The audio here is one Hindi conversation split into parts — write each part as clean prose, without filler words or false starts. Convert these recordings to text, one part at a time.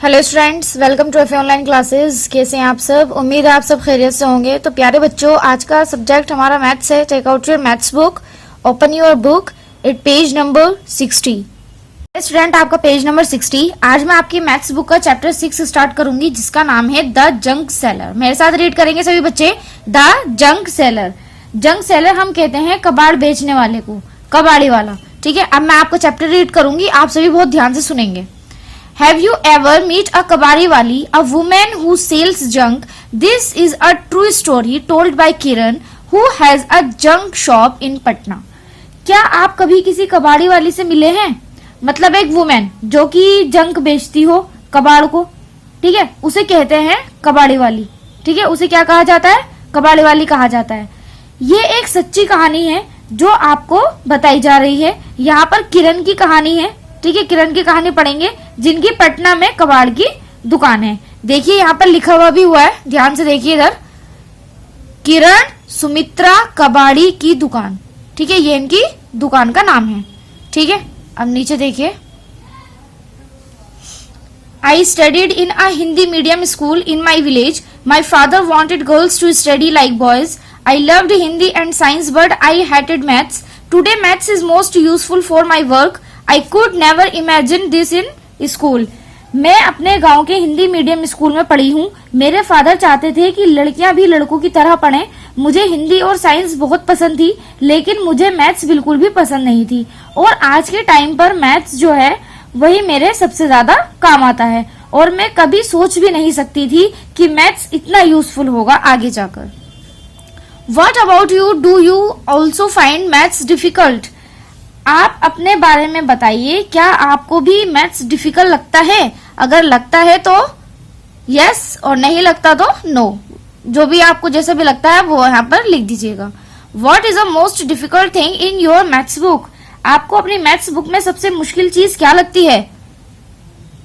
Hello students, welcome to FA online classes. कैसे हैं आप सब? उम्मीद है आप सब खैरियत से होंगे। तो प्यारे बच्चों, आज का सब्जेक्ट हमारा मैथ्स है। Take out your maths book, open your book at page number 60। Student, आपका पेज नंबर 60। आज मैं आपकी मैथ्स बुक का चैप्टर 6 स्टार्ट करूंगी, जिसका नाम है द जंक सेलर। मेरे साथ रीड करेंगे सभी बच्चे। The junk seller. Junk seller हम कहते हैं कबाड़ बेचने वाले को, कबाड़ी वाला। ठीक है, अब मैं आपको चैप्टर रीड करूंगी, आप सभी बहुत ध्यान से सुनेंगे। Have you ever meet a kabadi wali, a woman who sells junk? This is a true story told by Kiran, who has a junk shop in Patna. क्या आप कभी किसी कबाड़ी वाली से मिले हैं? मतलब एक वुमेन जो कि जंक बेचती हो, कबाड़ को, ठीक है, उसे कहते हैं कबाड़ी वाली। ठीक है, उसे क्या कहा जाता है? कबाड़ी वाली कहा जाता है। ये एक सच्ची कहानी है जो आपको बताई जा रही है। यहाँ पर किरण की कहानी है। ठीक है, किरण की कहानी पढ़ेंगे, जिनकी पटना में कबाड़ की दुकान है। देखिए यहाँ पर लिखा हुआ भी हुआ है, ध्यान से देखिए इधर, किरण सुमित्रा कबाड़ी की दुकान। ठीक है, ये इनकी दुकान का नाम है। ठीक है, अब नीचे देखिए। I studied in a Hindi medium school in my village. My father wanted girls to study like boys. I loved Hindi and science, but I hated maths. Today maths is most useful for my work. I could never imagine this in school. मैं अपने गांव के हिंदी मीडियम स्कूल में पढ़ी हूँ। मेरे फादर चाहते थे कि लड़कियां भी लड़कों की तरह पढ़ें। मुझे हिंदी और साइंस बहुत पसंद थी, लेकिन मुझे मैथ्स बिल्कुल भी पसंद नहीं थी। और आज के टाइम पर मैथ्स जो है वही मेरे सबसे ज्यादा काम आता है, और मैं कभी सोच भी नहीं सकती थी कि मैथ्स इतना यूजफुल होगा आगे जाकर। What about you? Do you also find maths difficult? आप अपने बारे में बताइए, क्या आपको भी मैथ्स डिफिकल्ट लगता है? अगर लगता है तो यस, और नहीं लगता तो नो। जो भी आपको जैसा भी लगता है वो यहाँ पर लिख दीजिएगा। What is the most difficult thing in your maths book? आपको अपनी मैथ्स बुक में सबसे मुश्किल चीज क्या लगती है?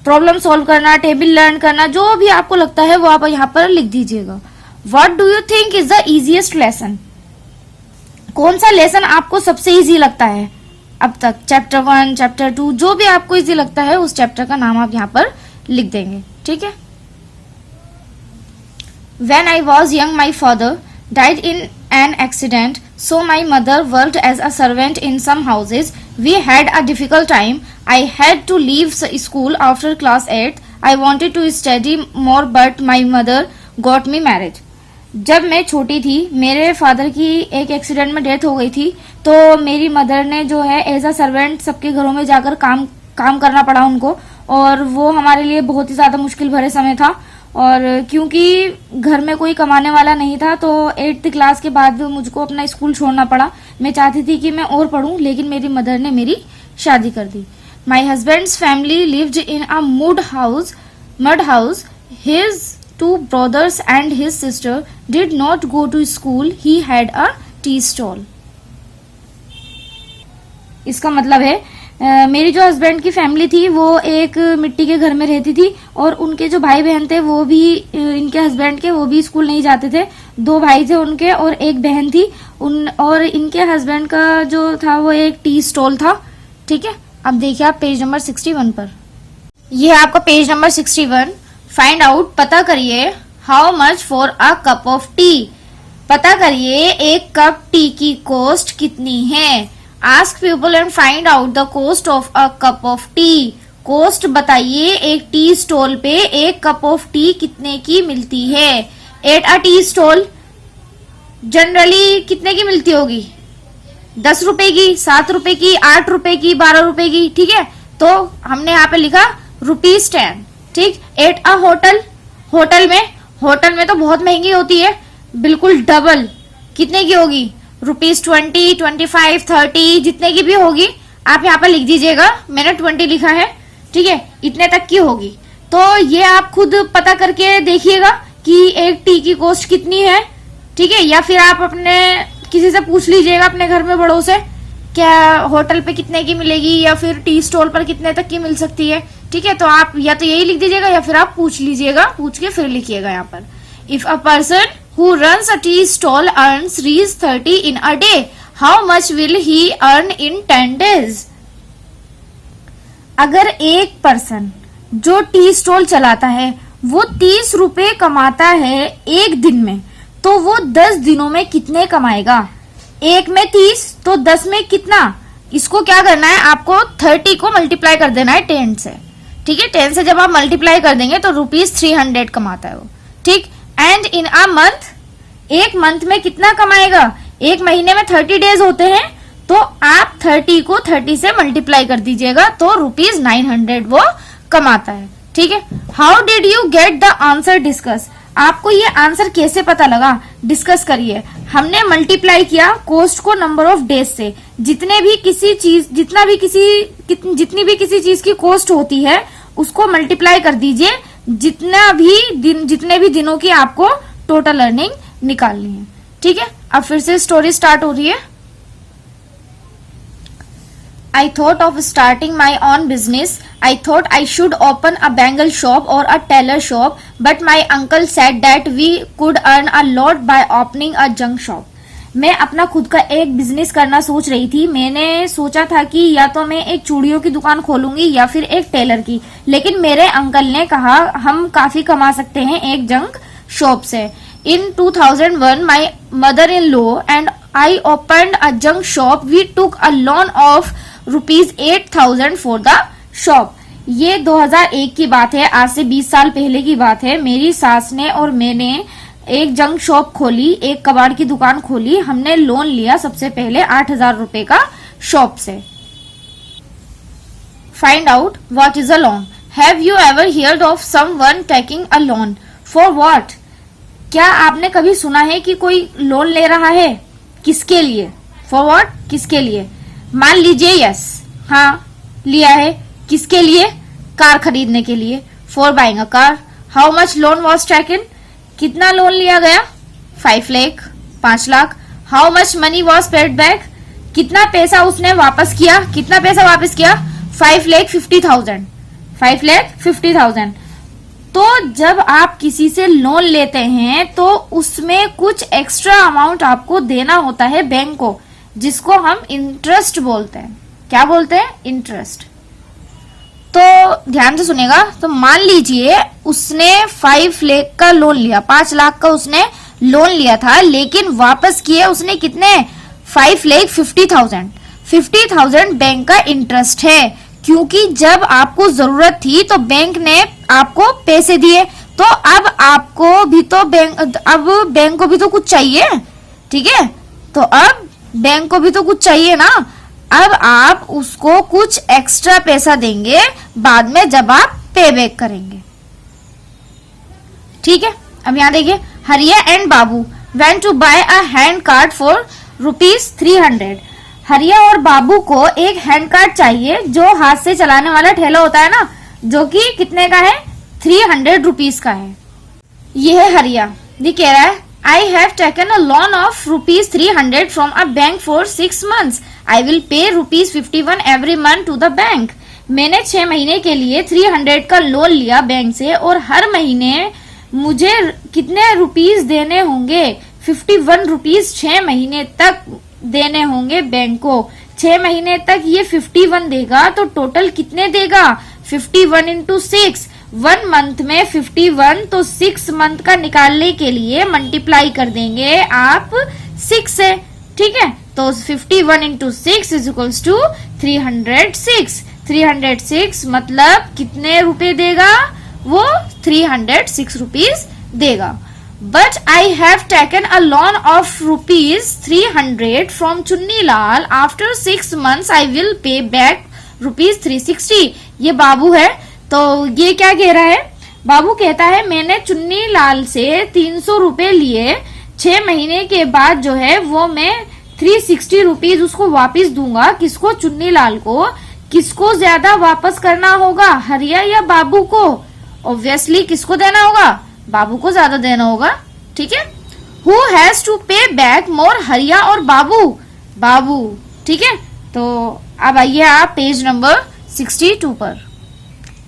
प्रॉब्लम सॉल्व करना, टेबल लर्न करना, जो भी आपको लगता है वो आप यहाँ पर लिख दीजिएगा। What do you think is the easiest lesson? कौन सा लेसन आपको सबसे इजी लगता है अब तक? चैप्टर 1, चैप्टर 2, जो भी आपको इजी लगता है उस चैप्टर का नाम आप यहाँ पर लिख देंगे। ठीक है। When I was young, my father died in an accident, so my mother worked as a servant in some houses. We had a difficult time. I had to leave school after class 8. I wanted to study more, but my mother got me married. जब मैं छोटी थी, मेरे फादर की एक एक्सीडेंट में डेथ हो गई थी, तो मेरी मदर ने जो है एज अ सर्वेंट सबके घरों में जाकर काम करना पड़ा उनको, और वो हमारे लिए बहुत ही ज्यादा मुश्किल भरे समय था। और क्योंकि घर में कोई कमाने वाला नहीं था, तो 8th क्लास के बाद मुझको अपना स्कूल छोड़ना पड़ा। मैं चाहती थी कि मैं और पढूं, लेकिन मेरी मदर ने मेरी शादी कर दी। My husband's family lived in a mud house. His 2 brothers and his sister did not go to school. He had a tea stall. इसका मतलब है मेरी जो हस्बैंड की फैमिली थी वो एक मिट्टी के घर में रहती थी, और उनके जो भाई बहन थे वो भी इनके हस्बैंड के, वो भी स्कूल नहीं जाते थे। 2 भाई थे उनके और एक बहन थी और इनके हस्बैंड का जो था वो एक टी स्टॉल था। ठीक है, अब देखिए आप पेज नंबर 61 पर। ये है आपका पेज नंबर 61। फाइंड आउट, पता करिए, how much for a cup of T? पता करिए एक कप टी की कॉस्ट कितनी है। Ask people and find out the cost of a cup of T. Cost बताइए, एक टी स्टॉल पे एक कप ऑफ टी कितने की मिलती है? At a tea stall generally कितने की मिलती होगी? 10 रुपए की, 7 रुपए की, 8 रुपए की, 12 रुपए की। ठीक है, तो हमने यहाँ पे लिखा ₹10। ठीक। एट अ होटल में तो बहुत महंगी होती है, बिल्कुल डबल। कितने की होगी? ₹20, 25, 30, जितने की भी होगी आप यहाँ पर लिख दीजिएगा। मैंने 20 लिखा है। ठीक है, इतने तक की होगी। तो ये आप खुद पता करके देखिएगा कि एक टी की कॉस्ट कितनी है। ठीक है, या फिर आप अपने किसी से पूछ लीजिएगा अपने घर में बड़ों से, क्या होटल पे कितने की मिलेगी या फिर टी स्टॉल पर कितने तक की मिल सकती है। ठीक है, तो आप या तो यही लिख दीजिएगा या फिर आप पूछ लीजिएगा, पूछ के फिर लिखिएगा यहाँ पर। If a person who runs a tea stall earns ₹30 in a day, how much will he earn in 10 days? अगर एक पर्सन जो टी स्टॉल चलाता है वो 30 रुपए कमाता है एक दिन में, तो वो 10 दिनों में कितने कमाएगा? एक में 30 तो 10 में कितना? इसको क्या करना है, आपको 30 को मल्टीप्लाई कर देना है 10 से। ठीक है, 10 से जब आप मल्टीप्लाई कर देंगे तो ₹300 कमाता है वो। ठीक, एंड इन अ मंथ, एक मंथ में कितना कमाएगा? एक महीने में 30 डेज होते हैं, तो आप 30 को 30 से मल्टीप्लाई कर दीजिएगा तो ₹900 वो कमाता है। ठीक है, how did you get the answer discuss? आपको ये आंसर कैसे पता लगा, डिस्कस करिए। हमने मल्टीप्लाई किया कॉस्ट को नंबर ऑफ डेज से। जितनी भी किसी चीज की कॉस्ट होती है उसको मल्टीप्लाई कर दीजिए, जितने भी दिनों की आपको टोटल अर्निंग निकालनी है। ठीक है, अब फिर से स्टोरी स्टार्ट हो रही है। I thought of starting my own business. I thought I should open a bangle shop or a tailor shop, but my uncle said that we could earn a lot by opening a junk shop. मैं अपना खुद का एक बिजनेस करना सोच रही थी। मैंने सोचा था कि या तो मैं एक चूड़ियों की दुकान खोलूंगी या फिर एक टेलर की, लेकिन मेरे अंकल ने कहा हम काफी कमा सकते हैं एक जंक शॉप से। In 2001, my mother-in-law and I opened a junk shop. We took a loan of ₹8,000 for the shop. ये 2001 की बात है, आज से 20 साल पहले की बात है। मेरी सास ने और मैंने एक जंक शॉप खोली, एक कबाड़ की दुकान खोली। हमने लोन लिया सबसे पहले 8,000 रुपए का शॉप से। Find out what is a loan. Have you ever heard of someone taking a loan? For what? क्या आपने कभी सुना है कि कोई लोन ले रहा है? किसके लिए? For what? किसके लिए? मान लीजिए यस, हाँ लिया है। किसके लिए? कार खरीदने के लिए। For buying a car. How much loan was taken? कितना लोन लिया गया? 5 lakh, 5 lakh. How much money was paid back? कितना पैसा उसने वापस किया? कितना पैसा वापस किया? 5,50,000। 5,50,000। तो जब आप किसी से लोन लेते हैं तो उसमें कुछ एक्स्ट्रा अमाउंट आपको देना होता है बैंक को, जिसको हम इंटरेस्ट बोलते हैं। क्या बोलते हैं? इंटरेस्ट। तो ध्यान से सुनेगा। तो मान लीजिए उसने 5 लाख का लोन लिया, 5 लाख का उसने लोन लिया था, लेकिन वापस किए उसने कितने? 5,50,000। 50,000 बैंक का इंटरेस्ट है, क्योंकि जब आपको जरूरत थी तो बैंक ने आपको पैसे दिए, तो अब आपको भी तो बैंक को भी तो कुछ चाहिए। ठीक है, तो अब बैंक को भी तो कुछ चाहिए ना। अब आप उसको कुछ एक्स्ट्रा पैसा देंगे बाद में जब आप पे बैक करेंगे। ठीक है, अब यहाँ देखिए, Hariya and Babu went to buy a hand cart for ₹300। Hariya और बाबू को एक हैंड कार्ट चाहिए, जो हाथ से चलाने वाला ठेला होता है ना, जो कि कितने का है? 300 रुपीज का है। ये है हरिया। ये कह रहा है I have taken a loan of ₹300 from a bank for 6 months. I will pay ₹51 every month to the bank. मैंने 6 महीने के लिए 300 का लोन लिया बैंक से, और हर महीने मुझे कितने रुपीस देने होंगे? 51 रुपीस 6 महीने तक देने होंगे बैंक को। 6 महीने तक ये 51 देगा, तो टोटल कितने देगा? 51 into 6। 1 मंथ में 51, तो 6 मंथ का निकालने के लिए मल्टीप्लाई कर देंगे आप 6 से। ठीक है, तो 51 into 6 is equals to 306। 306 मतलब कितने रुपए देगा? वो 306 रुपीज देगा। But I have taken a loan of ₹300 from Chunnilal. After 6 months, I will pay back ₹360. ये बाबू है। तो ये क्या कह रहा है? बाबू कहता है मैंने चुन्नीलाल से 300 रुपए लिए, 6 महीने के बाद जो है वो मैं 360 रुपीज उसको वापस दूंगा। किसको? चुन्नीलाल को। किसको ज्यादा वापस करना होगा, हरिया या बाबू को? ऑब्वियसली किसको देना होगा? बाबू को ज्यादा देना होगा। ठीक है, हु हैज टू पे बैक मोर, हरिया और बाबू? बाबू। ठीक है, तो अब आइए आप पेज नंबर 62 पर।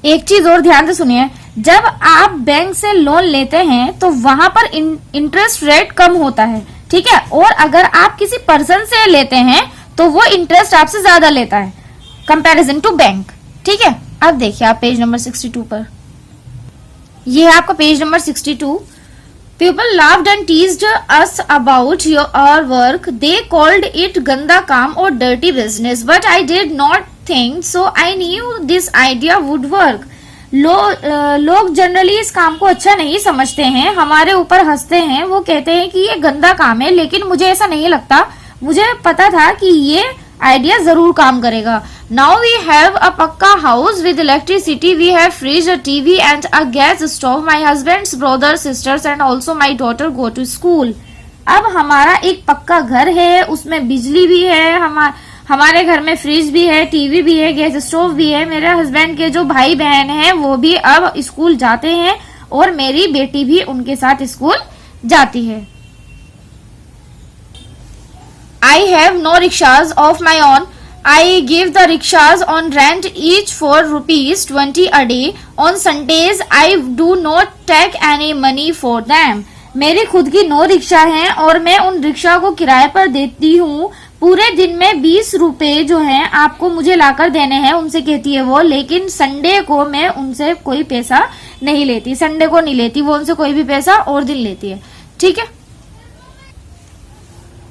एक चीज और ध्यान से सुनिए, जब आप बैंक से लोन लेते हैं तो वहां पर इंटरेस्ट रेट कम होता है। ठीक है, और अगर आप किसी पर्सन से लेते हैं तो वो इंटरेस्ट आपसे ज्यादा लेता है कंपैरिजन टू बैंक। ठीक है, अब देखिए आप पेज नंबर 62 पर, ये है आपका page number 62। People laughed and teased us about our work. They called it ganda kaam or dirty business, but I did not think so. I knew this idea would work. लोग जनरली इस काम को अच्छा नहीं समझते हैं, हमारे ऊपर हंसते हैं, वो कहते हैं कि ये गंदा काम है, लेकिन मुझे ऐसा नहीं लगता, मुझे पता था कि ये आइडिया जरूर काम करेगा। Now we have a pucca house with electricity, we have fridge, a TV and a gas stove. My husband's brother sisters and also my daughter go to school. अब हमारा एक पक्का घर है, उसमें बिजली भी है, हमारे घर में फ्रिज भी है, टीवी भी है, गैस स्टोव भी है। मेरे हस्बैंड के जो भाई बहन हैं वो भी अब स्कूल जाते हैं और मेरी बेटी भी उनके साथ स्कूल जाती है। I have no rickshaws of my own. I give the rickshaws on rent each for rupees 20 a day. On Sundays I do not take any money for them. मेरी खुद की 9 रिक्शा हैं और मैं उन रिक्शा को किराए पर देती हूँ। पूरे दिन में 20 रुपए जो हैं आपको मुझे लाकर देने हैं, उनसे कहती है वो, लेकिन संडे को मैं उनसे कोई पैसा नहीं लेती, संडे को नहीं लेती वो उनसे कोई भी पैसा, और दिन लेती है। ठीक है।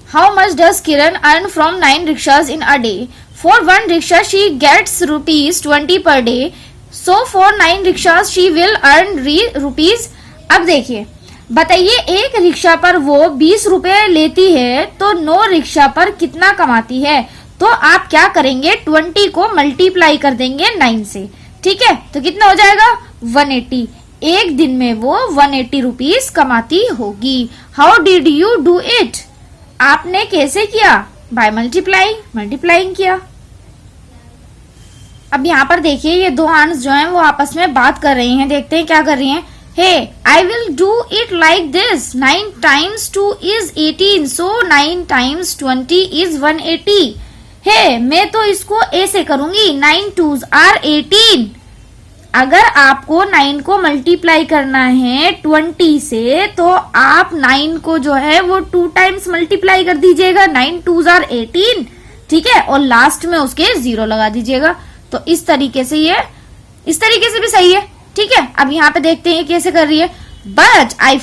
How much does Kiran earn from 9 rickshaws in a day? For one rickshaw she gets rupees 20 per day. So for 9 rickshaws she will earn rupees. अब देखिए, बताइए एक रिक्शा पर वो 20 रुपए लेती है तो 9 रिक्शा पर कितना कमाती है। तो आप क्या करेंगे, 20 को मल्टीप्लाई कर देंगे 9 से। ठीक है, तो कितना हो जाएगा 180। एक दिन में वो 180 रुपीज कमाती होगी। How did you do it? आपने कैसे किया? बाय मल्टीप्लाइंग किया। अब यहाँ पर देखिए ये दो आंट्स जो हैं वो आपस में बात कर रही हैं, देखते हैं क्या कर रही हैं। Hey I will do it like this, 9 times 2 is 18, so 9 times 20 is 180। हे मैं तो इसको ऐसे करूंगी, 9 2s are 18। अगर आपको 9 को मल्टीप्लाई करना है 20 से तो आप 9 को जो है वो 2 टाइम्स मल्टीप्लाई कर दीजिएगा, 9 2s are 18। ठीक है, और लास्ट में उसके 0 लगा दीजिएगा। तो इस तरीके से भी सही है। ठीक है, अब यहाँ पे देखते हैं कैसे कर रही है। But I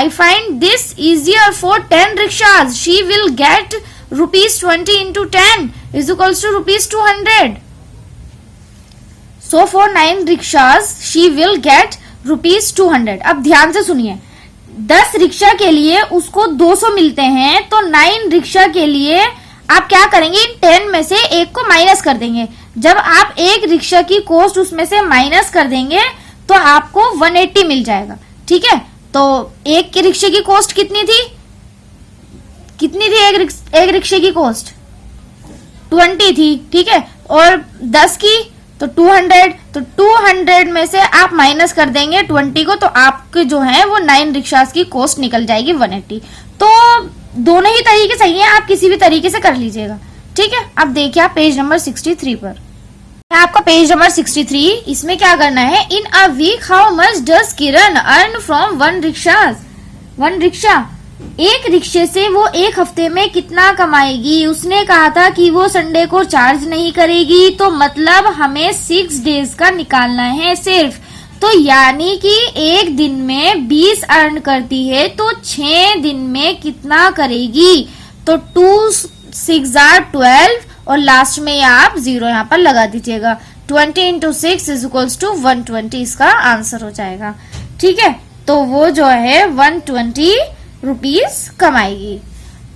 find this easier for 10 rickshaws, she will get ₹20 into 10 is equals to ₹200। So for 9 rickshaws she will get ₹200। अब ध्यान से सुनिए, 10 रिक्शा के लिए उसको 200 मिलते हैं, तो 9 रिक्शा के लिए आप क्या करेंगे, इन 10 में से एक को माइनस कर देंगे। जब आप एक रिक्शा की कॉस्ट उसमें से माइनस कर देंगे तो आपको 180 मिल जाएगा। ठीक है, तो एक के रिक्शे की कॉस्ट कितनी थी एक रिक्शे की कॉस्ट 20 थी। ठीक है, और 10 की तो 200, तो 200 में से आप माइनस कर देंगे 20 को, तो आपके जो है वो 9 रिक्शास की कॉस्ट निकल जाएगी 180। तो दोनों ही तरीके सही हैं, आप किसी भी तरीके से कर लीजिएगा। ठीक है, अब देखिए आप पेज नंबर 63 पर, आपका पेज नंबर 63, इसमें क्या करना है। In a week how much does Kiran earn from 1 rickshaw. एक रिक्शे से वो एक हफ्ते में कितना कमाएगी। उसने कहा था कि वो संडे को चार्ज नहीं करेगी, तो मतलब हमें 6 डेज का निकालना है सिर्फ। तो यानी कि एक दिन में 20 अर्न करती है, तो 6 दिन में कितना करेगी। तो 2 6 are 12 और लास्ट में आप 0 यहाँ पर लगा दीजिएगा। 20 into 6 is equals to 120 इसका आंसर हो जाएगा। ठीक है, तो वो जो है 120 रुपीज कमाएगी।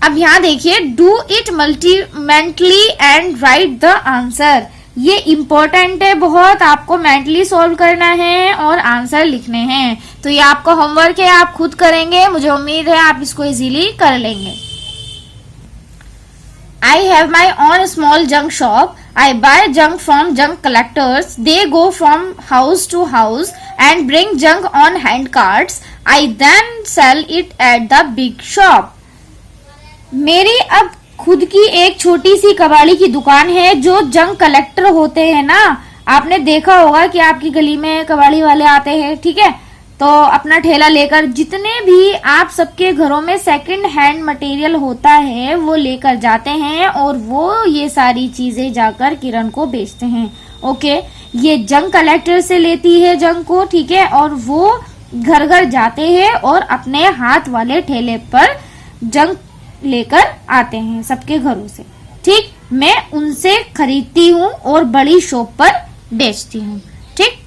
अब यहाँ देखिए, do it mentally and right the answer. ये इम्पोर्टेंट है बहुत, आपको मेंटली सॉल्व करना है और आंसर लिखने हैं। तो ये आपका होमवर्क है, आप खुद करेंगे, मुझे उम्मीद है आप इसको इजीली कर लेंगे। I have my own small junk shop. I buy junk from junk collectors. They go from house to house and bring junk on hand carts. I then sell it at the big shop. मेरी अब खुद की एक छोटी सी कबाड़ी की दुकान है। जो जंक कलेक्टर होते हैं ना, आपने देखा होगा कि आपकी गली में कबाड़ी वाले आते हैं। ठीक है, तो अपना ठेला लेकर जितने भी आप सबके घरों में सेकंड हैंड मटेरियल होता है वो लेकर जाते हैं और वो ये सारी चीजें जाकर किरण को बेचते हैं। ओके, ये जंक कलेक्टर से लेती है जंक को, ठीक है, और वो घर घर जाते हैं और अपने हाथ वाले ठेले पर जंक लेकर आते हैं सबके घरों से, ठीक। मैं उनसे खरीदती हूँ और बड़ी शॉप पर बेचती हूँ, ठीक।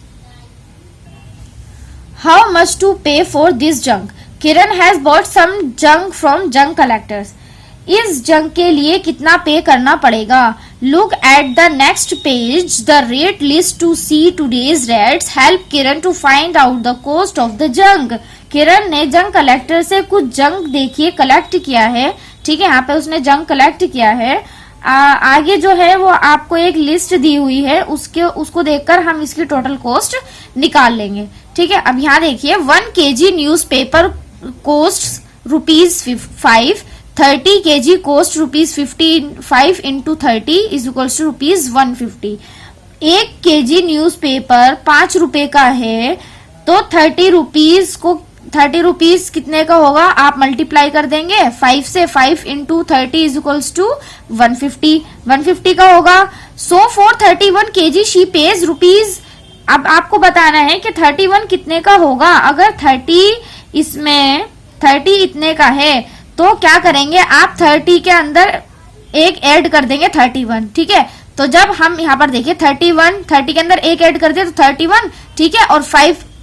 How much to pay for this junk? Kiran has bought some junk from junk collectors. इस जंक के लिए कितना पे करना पड़ेगा? Look at the next page the rate list to see today's rates help Kiran to find out the cost of the junk. Kiran ने जंक कलेक्टर से कुछ जंक देखिए कलेक्ट किया है, ठीक है, यहाँ पे उसने जंक कलेक्ट किया है। आगे जो है वो आपको एक लिस्ट दी हुई है, उसको देखकर हम इसकी टोटल कॉस्ट निकाल लेंगे, ठीक है। अब यहाँ देखिए 1 kg news paper cost ₹5, 30 kg cost ₹55 into 30 is equals to ₹150। 1 kg news paper 5 रुपए का है, तो 30 रुपीज कितने का होगा? आप मल्टीप्लाई कर देंगे 5 से, 5 इंटू 30 इज इक्वल्स टू 150 का होगा। So for 31 kg she page rupees. अब आपको बताना है कि 31 कितने का होगा। अगर 30 इतने का है तो क्या करेंगे आप, 30 के अंदर एक ऐड कर देंगे 31, ठीक है। तो जब हम यहाँ पर देखिए 30 के अंदर एक ऐड कर दिया तो 31, ठीक है, और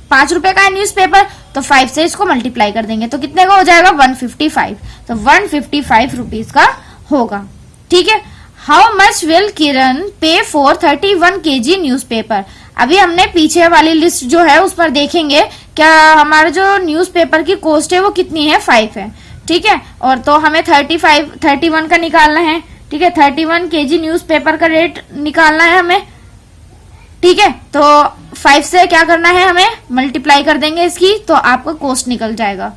5 रुपए का है न्यूज पेपर, तो 5 से इसको मल्टीप्लाई कर देंगे तो कितने का हो जाएगा? 155। तो 155 रुपीज का होगा, ठीक है। हाउ मच विल किरण पे फॉर 31 kg न्यूज पेपर? अभी हमने पीछे वाली लिस्ट जो है उस पर देखेंगे क्या हमारा जो न्यूज पेपर की कॉस्ट है वो कितनी है? 5 है, ठीक है। और तो हमें 31 का निकालना है, ठीक है। 31 kg न्यूज पेपर का रेट निकालना है हमें, ठीक है। तो 5 से क्या करना है, हमें मल्टीप्लाई कर देंगे इसकी, तो आपका कॉस्ट निकल जाएगा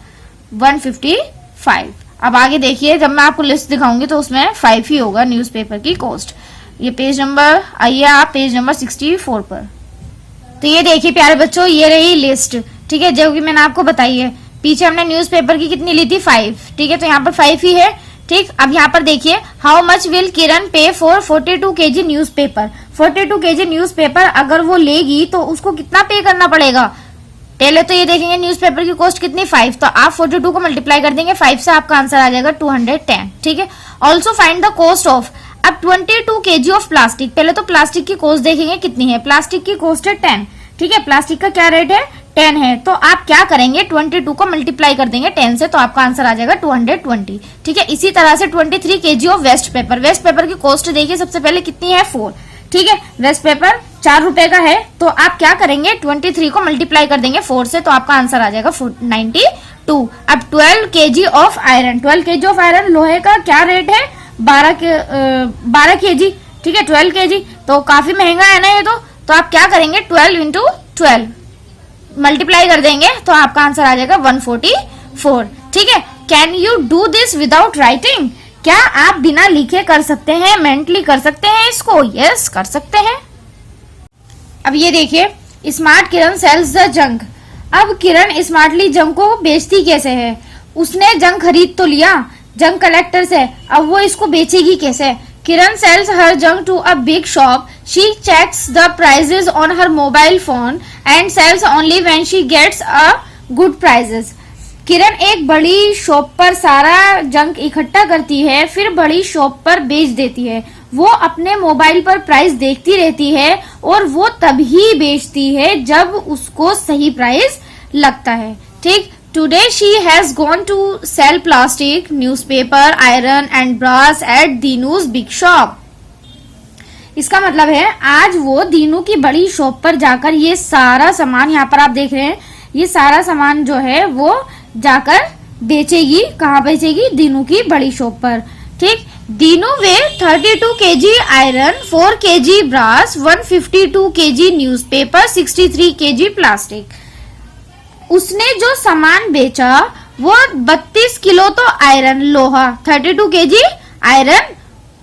155। अब आगे देखिए, जब मैं आपको लिस्ट दिखाऊंगी तो उसमें 5 ही होगा न्यूज़पेपर की कॉस्ट। ये पेज नंबर, आइए आप पेज नंबर 64 पर। तो ये देखिए प्यारे बच्चों, ये रही लिस्ट, ठीक है, जो कि मैंने आपको बताई है। पीछे हमने न्यूज़पेपर की कितनी ली थी? 5, ठीक है, तो यहाँ पर 5 ही है, ठीक। अब यहाँ पर देखिए हाउ मच विल किरण पे for 42 kg news paper. 42 kg news paper अगर वो लेगी तो उसको कितना पे करना पड़ेगा? पहले तो ये देखेंगे न्यूज़पेपर की कॉस्ट कितनी? 5, तो आप 42 को मल्टीप्लाई कर देंगे 5 से, आपका आंसर आ जाएगा 210, ठीक है। Also find the cost of, अब 22 kg ऑफ प्लास्टिक। पहले तो प्लास्टिक की कॉस्ट देखेंगे कितनी है। प्लास्टिक की कॉस्ट है 10, ठीक है, प्लास्टिक का क्या रेट है? 10 है, तो आप क्या करेंगे 22 को मल्टीप्लाई कर देंगे 10 से, तो आपका आंसर आ जाएगा 220, ठीक है। इसी तरह से 23 kg of waste paper. Waste paper की कॉस्ट देखिए सबसे पहले कितनी है? 4, ठीक है। वेस्ट पेपर 4 रुपए का है, तो आप क्या करेंगे 23 को मल्टीप्लाई कर देंगे 4 से, तो आपका आंसर आ जाएगा 92। अब 12 kg of iron. 12 kg of iron, लोहे का क्या रेट है? 12 kg, ठीक है, 12 kg, तो काफी महंगा है ना ये तो आप क्या करेंगे 12 इंटू 12 मल्टीप्लाई कर देंगे, तो आपका आंसर आ जाएगा 144, ठीक है। Can you do this without writing? क्या आप बिना लिखे कर सकते हैं, मेंटली कर सकते हैं इसको? यस, कर सकते हैं। अब ये देखिए, smart Kiran sells the junk. अब किरण स्मार्टली जंक को बेचती कैसे है? उसने जंक खरीद तो लिया जंक कलेक्टर से, अब वो इसको बेचेगी कैसे? किरण sells her junk to a big shop. She checks the prices on her mobile phone and sells only when she gets a good prices. किरण एक बड़ी शॉप पर सारा जंक इकट्ठा करती है, फिर बड़ी शॉप पर बेच देती है। वो अपने मोबाइल पर प्राइस देखती रहती है और वो तभी बेचती है जब उसको सही प्राइस लगता है, ठीक। Today she has gone to sell plastic, newspaper, iron and brass at Dinu's big shop. इसका मतलब है आज वो दीनू की बड़ी शॉप पर जाकर ये सारा सामान, यहाँ पर आप देख रहे हैं, ये सारा सामान जो है वो जाकर बेचेगी। कहाँ बेचेगी? दीनू की बड़ी शॉप पर, ठीक। दीनू वे 32 kg iron, 4 kg brass, 152 kg newspaper, 63 kg plastic. उसने जो सामान बेचा वो 32 किलो तो आयरन लोहा, 32 kg iron,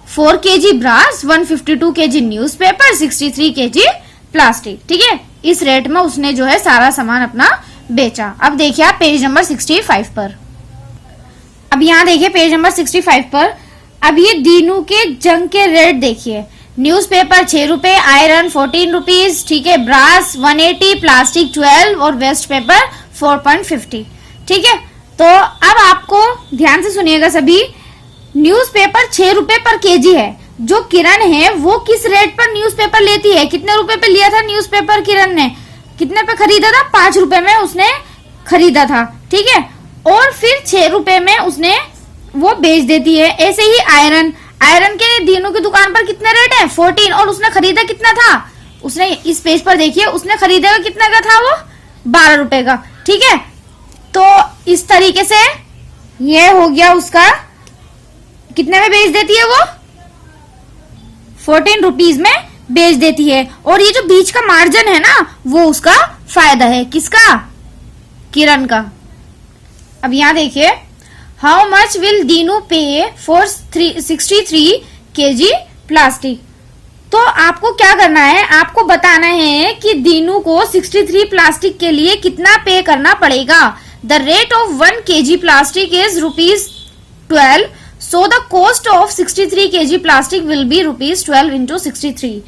4 kg brass, 152 kg newspaper, 63 kg plastic, ठीक है। इस रेट में उसने जो है सारा सामान अपना बेचा। अब देखिए आप पेज नंबर 65 पर। अब यहाँ देखिए पेज नंबर 65 पर, अब ये दीनू के जंक के रेट देखिए। न्यूज़पेपर 6 रुपए, आयरन 14 रुपीज, ठीक है, ब्रास 180, प्लास्टिक 12 और वेस्ट पेपर 4.50, ठीक है। तो अब आपको ध्यान से सुनिएगा सभी, न्यूज़पेपर 6 रुपए पर केजी है। जो किरण है वो किस रेट पर न्यूज़पेपर लेती है, कितने रुपए पे लिया था न्यूज़पेपर किरण ने, कितने पे खरीदा था, 5 रुपए में उसने खरीदा था, ठीक है, और फिर 6 रुपए में उसने वो बेच देती है। ऐसे ही आयरन, आयरन के दीनू की दुकान पर कितने रेट है, 14, और उसने खरीदा कितना था, उसने इस पेज पर देखिए, उसने खरीदा कितना का था वो, 12 रुपए का, ठीक है। तो इस तरीके से ये हो गया उसका, कितने में बेच देती है वो, 14 रुपीज में बेच देती है। और ये जो बीच का मार्जिन है ना, वो उसका फायदा है, किसका, किरण का। अब यहां देखिए, how much will Dinu pay for 63 KG plastic. तो आपको क्या करना है, आपको बताना है कि दीनू को 63 प्लास्टिक के लिए कितना पे करना पड़ेगा। The rate of 1 KG plastic is ₹12, so the cost of 63 kg plastic will be ₹12 into 63।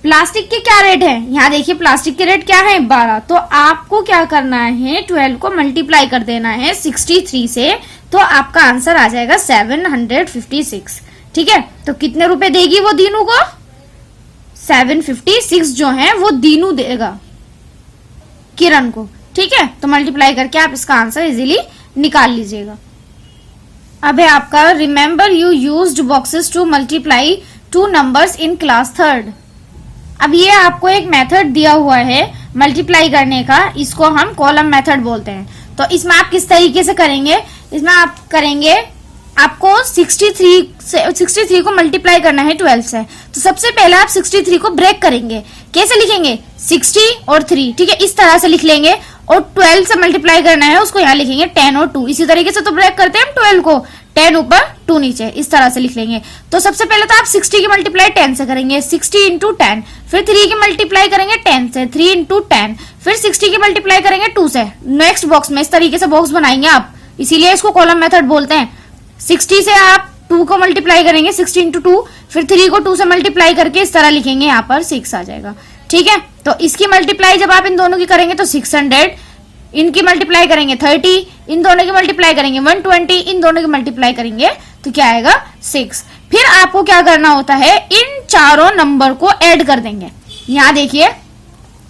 Plastic के क्या रेट है, यहाँ देखिए प्लास्टिक के रेट क्या है, 12। तो आपको क्या करना है, 12 को मल्टीप्लाई कर देना है 63 से, तो आपका आंसर आ जाएगा 756, ठीक है। तो कितने रुपए देगी वो दीनू को, 756 जो है वो दीनू देगा किरण को, ठीक है। तो मल्टीप्लाई करके आप इसका आंसर इजीली निकाल लीजिएगा। अब है आपका, remember you used boxes to multiply 2 numbers in class 3rd। अब ये आपको एक मेथड दिया हुआ है मल्टीप्लाई करने का, इसको हम कॉलम मेथड बोलते हैं। तो इसमें आप किस तरीके से करेंगे, इसमें आप करेंगे, आपको 63 को मल्टीप्लाई करना है 12 से। तो सबसे पहले आप 63 को ब्रेक करेंगे, कैसे लिखेंगे, 60 और 3, ठीक है, इस तरह से लिख लेंगे। और 12 से मल्टीप्लाई करना है उसको यहाँ लिखेंगे 10 और 2, इसी तरीके से तो ब्रेक करते हैं हम 12 को, 10 ऊपर 2 नीचे, इस तरह से लिख लेंगे। तो सबसे पहले तो आप 60 की मल्टीप्लाई 10 से करेंगे, 60 इंटू 10, फिर 3 की मल्टीप्लाई करेंगे 10 से, 3 इंटू 10, फिर 60 की मल्टीप्लाई करेंगे 2 से। नेक्स्ट बॉक्स में इस तरीके से बॉक्स बनाएंगे आप, इसीलिए इसको कॉलम मेथड बोलते हैं। 60 से आप 2 को मल्टीप्लाई करेंगे, 60 इंटू 2, फिर 3 को 2 से मल्टीप्लाई करके इस तरह लिखेंगे, यहाँ पर 6 आ जाएगा, ठीक है। तो इसकी मल्टीप्लाई जब आप इन दोनों की करेंगे तो 600, इनकी मल्टीप्लाई करेंगे 30, इन दोनों की मल्टीप्लाई करेंगे 120, इन दोनों की मल्टीप्लाई करेंगे तो क्या आएगा 6। फिर आपको क्या करना होता है, इन चारों नंबर को ऐड कर देंगे। यहाँ देखिए,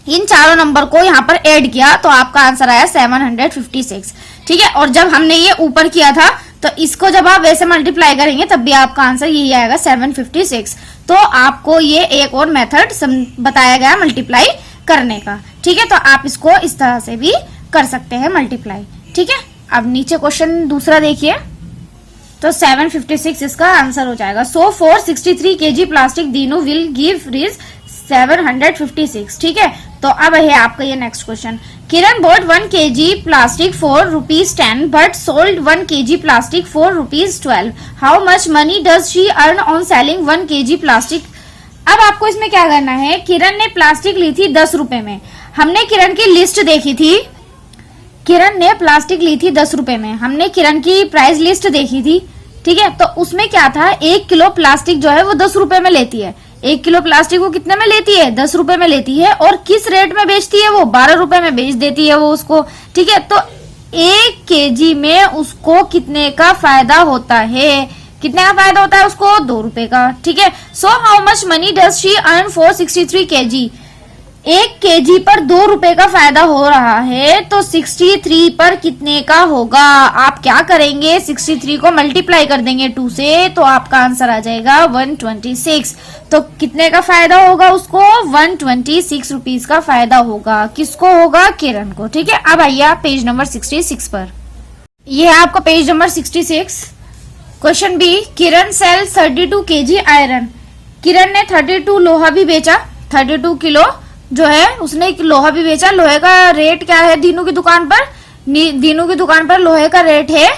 इन चारों नंबर को यहाँ पर ऐड किया तो आपका आंसर आया 756, ठीक है। और जब हमने ये ऊपर किया था तो इसको जब आप वैसे मल्टीप्लाई करेंगे तब भी आपका आंसर यही आएगा 756। तो आपको ये एक और मेथड बताया गया मल्टीप्लाई करने का, ठीक है। तो आप इसको इस तरह से भी कर सकते हैं मल्टीप्लाई, ठीक है। अब नीचे क्वेश्चन दूसरा देखिए, तो 756 इसका आंसर हो जाएगा। So for 63 kg plastic Dinu will give ridge 756, ठीक है। तो अब है आपका ये next question, Kiran bought 1 kg plastic for ₹10 but sold 1 kg plastic for ₹12। How much money does she earn on selling 1 kg plastic? अब आपको इसमें क्या करना है, किरण ने प्लास्टिक ली थी 10 रुपए में, हमने किरण की लिस्ट देखी थी, किरण ने प्लास्टिक ली थी 10 रुपए में, हमने किरण की प्राइस लिस्ट देखी थी, ठीक है। तो उसमें क्या था, 1 किलो प्लास्टिक जो है वो 10 रुपए में लेती है, 1 किलो प्लास्टिक वो कितने में लेती है, 10 रुपए में लेती है। और किस रेट में बेचती है वो, 12 रुपए में बेच देती है वो उसको, ठीक है। तो 1 केजी में उसको कितने का फायदा होता है, कितने का फायदा होता है उसको, 2 रुपए का, ठीक है। So how much money does she earn for 63 kg। 1 KG पर 2 रुपए का फायदा हो रहा है, तो 63 पर कितने का होगा। आप क्या करेंगे, 63 को मल्टीप्लाई कर देंगे 2 से, तो आपका आंसर आ जाएगा 126। तो कितने का फायदा होगा उसको, 126 रुपीज का फायदा होगा, किसको होगा, किरण को, ठीक है। अब आइए आप पेज नंबर 66 पर, यह है आपका पेज नंबर 66। क्वेश्चन बी, किरण सेल 32 kg आयरन। किरण ने 32 लोहा भी बेचा, 32 किलो जो है उसने एक लोहा भी बेचा। लोहे का रेट क्या है दीनू की दुकान पर, दीनू की दुकान पर लोहे का रेट है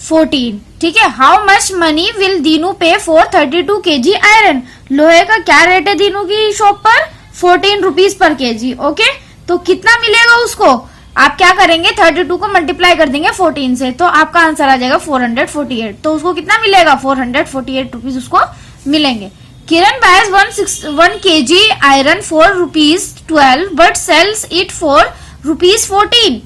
14, ठीक है। How much money will Dinu pay for 32 kg iron. लोहे का क्या रेट है दीनू की शॉप पर, 14 रुपीज पर केजी, ओके। तो कितना मिलेगा उसको, आप क्या करेंगे, 32 को मल्टीप्लाई कर देंगे 14 से, तो आपका आंसर आ जाएगा 448। तो उसको कितना मिलेगा, 448 रुपीज उसको मिलेंगे, Kiran buys 1 kg iron for ₹12 but sells it for ₹14.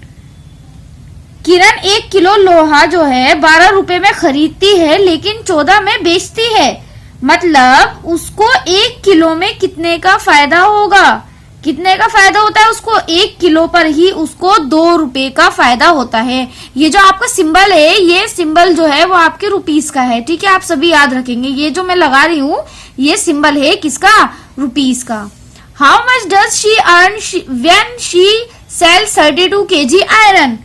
Kiran 1 kilo लोहा जो है 12 रुपए में खरीदती है लेकिन 14 में बेचती है, मतलब उसको 1 किलो में कितने का फायदा होगा? कितने का फायदा होता है उसको? 1 किलो पर ही उसको 2 रुपए का फायदा होता है। ये जो आपका सिंबल है, ये सिंबल जो है वो आपके रुपीस का है, ठीक है, आप सभी याद रखेंगे। ये जो मैं लगा रही हूँ ये सिंबल है किसका? रुपीस का। How much does she earn when she sales 32 kg iron?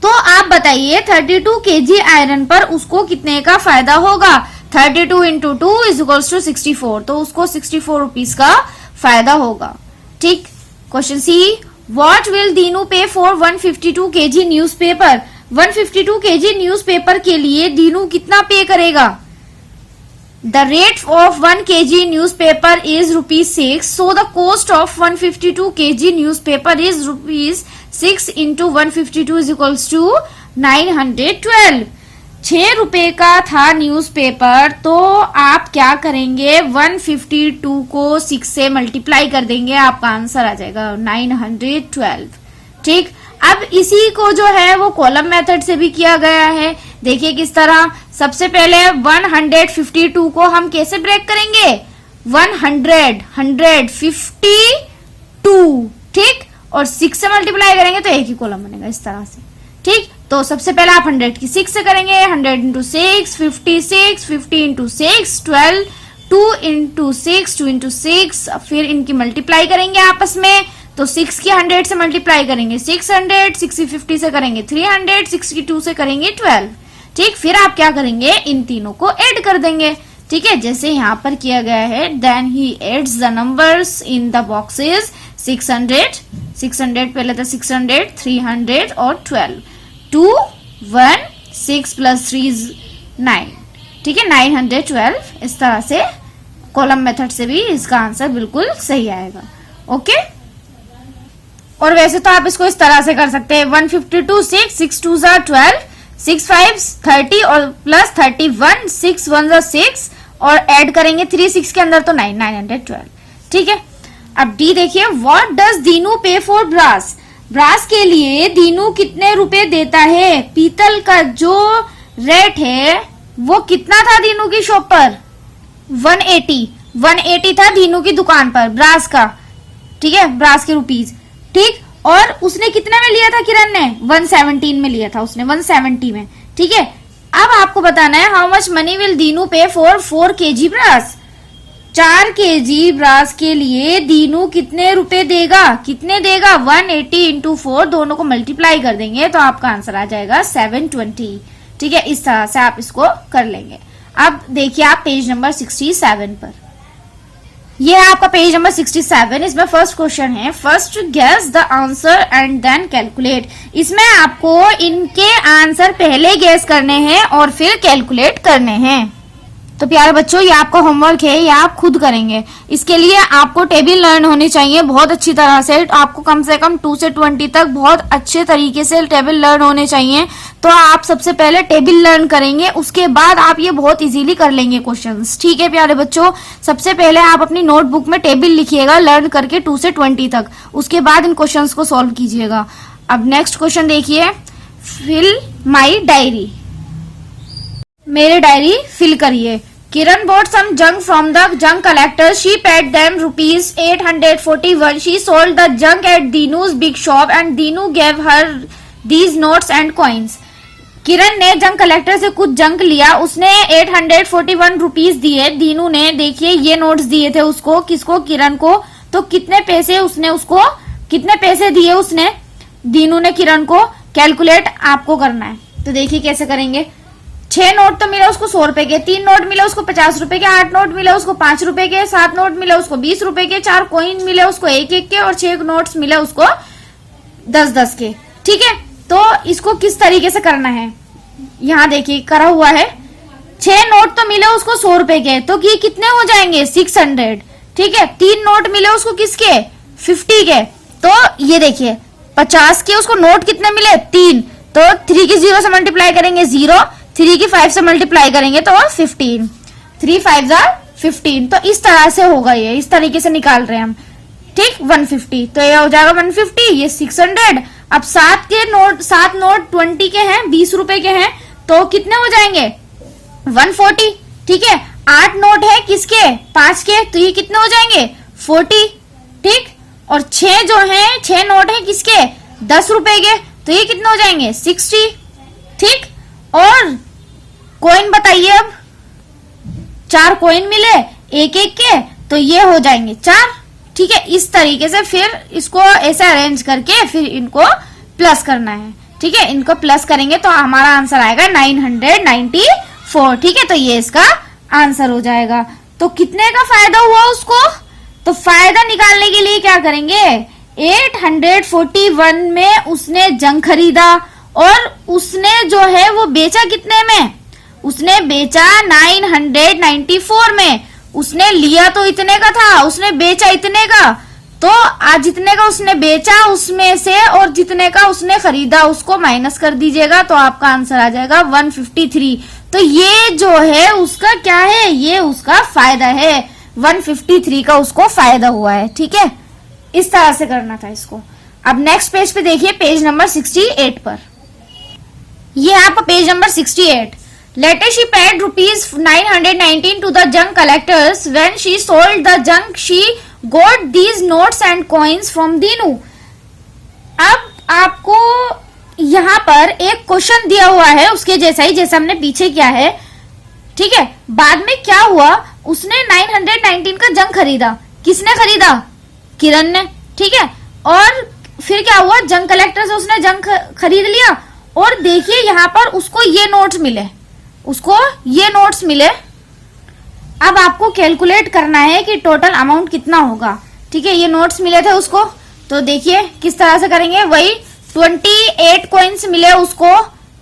तो आप बताइए 32 kg आयरन पर उसको कितने का फायदा होगा? 32 इंटू 2 इज इक्वल्स टू 64, तो उसको 64 रुपीज का फायदा होगा। ठीक। Question C, what will Dinu pay for 152 kg newspaper? 152 kg newspaper के लिए दीनू कितना पे करेगा? The rate of 1 kg newspaper is ₹6, so the cost of 152 kg newspaper is ₹6 into 152 is equals to 912. 6 रुपए का था न्यूज़पेपर, तो आप क्या करेंगे? 152 को 6 से मल्टीप्लाई कर देंगे, आपका आंसर आ जाएगा 912। ठीक। अब इसी को जो है वो कॉलम मेथड से भी किया गया है। देखिए किस तरह। सबसे पहले 152 को हम कैसे ब्रेक करेंगे? 152, ठीक, और 6 से मल्टीप्लाई करेंगे तो एक ही कॉलम बनेगा इस तरह से। ठीक। तो सबसे पहले आप 100 की 6 से करेंगे, 100 इंटू 6 56, 50 इंटू 6 12, 2 इंटू 6 2 इंटू 6, फिर इनकी मल्टीप्लाई करेंगे आपस में, तो 6 की 100 से मल्टीप्लाई करेंगे 600, 6 की 50 से करेंगे 300, 6 की 2 से करेंगे 12। ठीक। फिर आप क्या करेंगे? इन तीनों को ऐड कर देंगे। ठीक है, जैसे यहाँ पर किया गया है। Then he adds the numbers in the boxes. 600 पहले था 600, 300 और 12। 2 1 6 प्लस 3 is 9। ठीक है, 912। इस तरह से कॉलम मेथड से भी इसका आंसर बिल्कुल सही आएगा। ओके। और वैसे तो आप इसको इस तरह से कर सकते हैं। 152 6 6 2 12, 6 5 30 और प्लस 31, 6 1 6 और ऐड करेंगे 3 6 के अंदर तो 912। ठीक है। अब डी देखिए, what does Dinu pay for brass? Brass के लिए दीनू कितने रुपए देता है? पीतल का जो रेट है वो कितना था दीनू की शॉप पर? 180 था दीनू की दुकान पर ब्रास का। ठीक है, ब्रास के रुपीज। ठीक। और उसने कितने में लिया था किरण ने? 117 में लिया था उसने, 170 में। ठीक है। अब आपको बताना है how much money will Dinu pay for 4 kg brass? 4 kg brass के लिए दीनू कितने रुपए देगा? कितने देगा? 180 इंटू 4, दोनों को मल्टीप्लाई कर देंगे तो आपका आंसर आ जाएगा 720। ठीक है, इस तरह से आप इसको कर लेंगे। अब देखिए आप पेज नंबर 67 पर। ये है आपका पेज नंबर 67। इसमें फर्स्ट क्वेश्चन है, first guess the answer and then calculate. इसमें आपको इनके आंसर पहले गेस करने हैं और फिर कैलकुलेट करने हैं। तो प्यारे बच्चों, ये आपका होमवर्क है, ये आप खुद करेंगे। इसके लिए आपको टेबल लर्न होनी चाहिए बहुत अच्छी तरह से। आपको कम से कम 2 से 20 तक बहुत अच्छे तरीके से टेबल लर्न होने चाहिए। तो आप सबसे पहले टेबल लर्न करेंगे, उसके बाद आप ये बहुत इजीली कर लेंगे क्वेश्चंस। ठीक है प्यारे बच्चों, सबसे पहले आप अपनी नोटबुक में टेबल लिखिएगा लर्न करके 2 से 20 तक, उसके बाद इन क्वेश्चंस को सॉल्व कीजिएगा। अब नेक्स्ट क्वेश्चन देखिए, फिल माई डायरी। मेरे डायरी फिल करिए। Kiran bought some junk from the junk collector. She paid them ₹841. She sold the junk at Dinu's big shop and Dinu gave her these notes and coins. किरण ने जंक कलेक्टर से कुछ जंक लिया, उसने 841 रुपीज दिए। दीनू ने देखिए ये नोट्स दिए थे उसको, किसको? किरण को। तो कितने पैसे उसने उसको, कितने पैसे दिए उसने दीनू ने किरण को? कैलकुलेट आपको करना है। तो देखिए कैसे करेंगे। 6 नोट तो मिले उसको 100 रुपए के, 3 नोट मिले उसको 50 रुपए के, 8 नोट मिले उसको 5 रुपए के, 7 नोट मिले उसको 20 रुपए के, 4 कॉइन मिले उसको 1 के और 6 नोट्स मिले उसको 10 के। ठीक है, तो इसको किस तरीके से करना है, यहाँ देखिए करा हुआ है। 6 नोट तो मिले उसको 100 रुपए के, तो ये कितने हो जाएंगे? 600। ठीक है, 3 नोट मिले उसको किसके? 50 के, तो ये देखिए 50 के उसको नोट कितने मिले? 3, तो 3 की 0 से मल्टीप्लाई करेंगे 0, 3 की 5 से मल्टीप्लाई करेंगे तो 15, 3 5 15। तो इस तरह से होगा, ये इस तरीके से निकाल रहे हैं हम, ठीक। 150 तो ये हो जाएगा 150, ये 600। अब 7 नोट 20 के हैं, 20 रुपए के हैं, तो कितने हो जाएंगे 140, ठीक है। 8 नोट है किसके 5 के, तो ये कितने हो जाएंगे 40, ठीक। और 6 जो है 6 नोट है किसके 10 रुपए के, तो ये कितने हो जाएंगे 60, ठीक। और कॉइन बताइए, अब 4 कॉइन मिले एक एक के, तो ये हो जाएंगे 4, ठीक है। इस तरीके से फिर इसको ऐसे अरेंज करके फिर इनको प्लस करना है, ठीक है। इनको प्लस करेंगे तो हमारा आंसर आएगा 994, ठीक है। तो ये इसका आंसर हो जाएगा। तो कितने का फायदा हुआ उसको, तो फायदा निकालने के लिए क्या करेंगे, 841 में उसने जंग खरीदा और उसने जो है वो बेचा कितने में, उसने बेचा 994 में। उसने लिया तो इतने का था, उसने बेचा इतने का, तो आज जितने का उसने बेचा उसमें से और जितने का उसने खरीदा उसको माइनस कर दीजिएगा, तो आपका आंसर आ जाएगा 153। तो ये जो है उसका क्या है, ये उसका फायदा है, 153 का उसको फायदा हुआ है, ठीक है। इस तरह से करना था इसको। अब नेक्स्ट पेज पे देखिए, पेज नंबर 68 पर, ये है आपका page number 68। Later she paid rupees 919 to the junk collectors. When she sold the junk, she got these notes and coins from Dinu. अब आपको यहाँ पर एक क्वेश्चन दिया हुआ है उसके जैसा ही, जैसा हमने पीछे किया है, ठीक है। बाद में क्या हुआ, उसने 919 का जंक खरीदा। किसने खरीदा, किरण ने, ठीक है। और फिर क्या हुआ, जंक कलेक्टर से उसने जंक खरीद लिया और देखिए यहाँ पर उसको ये नोट्स मिले, उसको ये नोट्स मिले। अब आपको कैलकुलेट करना है कि टोटल अमाउंट कितना होगा, ठीक है। ये नोट्स मिले थे उसको, तो देखिए किस तरह से करेंगे, वही 28 कॉइन्स मिले उसको,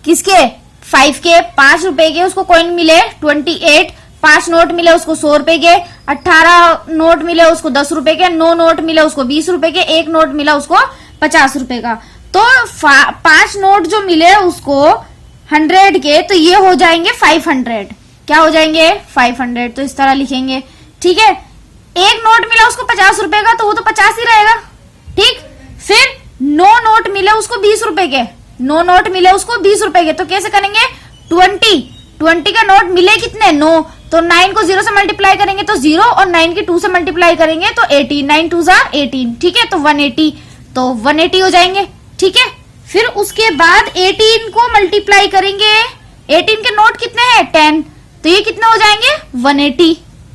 किसके 5 के, 5 रुपए के उसको कॉइन मिले 28, 5 नोट मिले उसको 100 रुपए के, 18 नोट मिले उसको 10 रुपए के, 9 नोट मिले उसको 20 रुपए के, 1 नोट मिला उसको 50 रुपए का। तो 5 नोट जो मिले उसको 100 के, तो ये हो जाएंगे 500। क्या हो जाएंगे 500, तो इस तरह लिखेंगे, ठीक है। 1 नोट मिला उसको 50 रुपए का, तो वो तो 50 ही रहेगा, ठीक। फिर 9 नोट मिले उसको 20 रुपए के, 9 नोट मिले उसको 20 रुपए के, तो कैसे करेंगे 20 का नोट मिले कितने 9, तो 9 को 0 से मल्टीप्लाई करेंगे तो 0 और 9 के 2 से मल्टीप्लाई करेंगे तो 18, 9 2 18, ठीक है। तो 180, तो 180 हो जाएंगे, ठीक है। फिर उसके बाद 18 को मल्टीप्लाई करेंगे, 18 के नोट कितने हैं 10, तो ये कितने हो जाएंगे 180,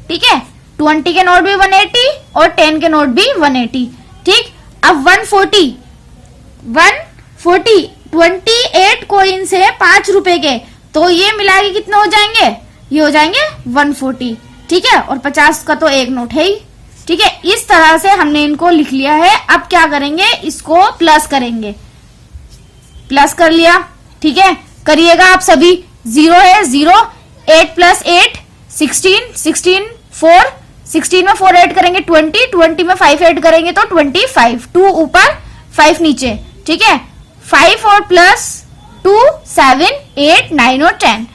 ठीक है। 20 के नोट भी 180 और 10 के नोट भी 180, ठीक। अब 140 28 कॉइन से 5 रुपए के, तो ये मिला के कितने हो जाएंगे, ये हो जाएंगे 140, ठीक है। और 50 का तो 1 नोट है ही, ठीक है। इस तरह से हमने इनको लिख लिया है। अब क्या करेंगे, इसको प्लस करेंगे, प्लस कर लिया, ठीक है। करिएगा आप सभी, 0 है 0, 8 + 8 16, 16 4, 16 में 4 ऐड करेंगे 20, 20 में 5 ऐड करेंगे तो 25, 2 ऊपर 5 नीचे, ठीक है। 5 और प्लस 2 7 8 9 और 10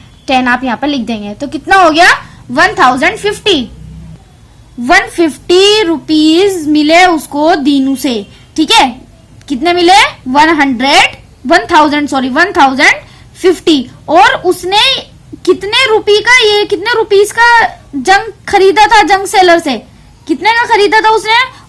आप यहाँ पर लिख देंगे, तो कितना हो गया 150 रुपीज मिले उसको दीनू से, ठीक है। कितने मिले 1050, और उसने कितने रुपीस का जंग खरीदा था, जंग सेलर से कितने का खरीदा था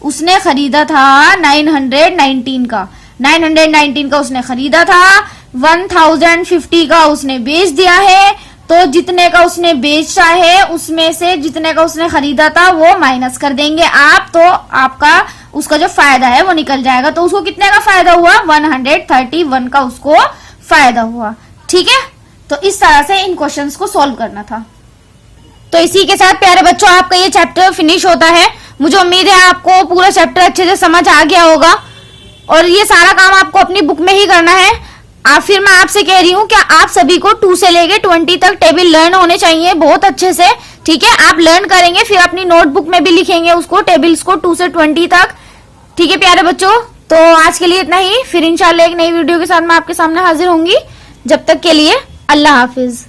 उसने खरीदा था 919 का, 919 का उसने खरीदा था, 1050 का उसने बेच दिया है। तो जितने का उसने बेचा है उसमें से जितने का उसने खरीदा था वो माइनस कर देंगे आप, तो आपका उसका जो फायदा है वो निकल जाएगा। तो उसको कितने का फायदा हुआ 131 का उसको फायदा हुआ, ठीक है। तो इस तरह से इन क्वेश्चंस को सॉल्व करना था। तो इसी के साथ प्यारे बच्चों आपका ये चैप्टर फिनिश होता है। मुझे उम्मीद है आपको पूरा चैप्टर अच्छे से समझ आ गया होगा और ये सारा काम आपको अपनी बुक में ही करना है। फिर मैं आपसे कह रही हूँ कि आप सभी को 2 से लेके 20 तक टेबल लर्न होने चाहिए बहुत अच्छे से, ठीक है। आप लर्न करेंगे फिर अपनी नोटबुक में भी लिखेंगे उसको, टेबल्स को 2 से 20 तक, ठीक है प्यारे बच्चों। तो आज के लिए इतना ही, फिर इंशाल्लाह एक नई वीडियो के साथ मैं आपके सामने हाजिर होंगी। जब तक के लिए अल्लाह हाफिज।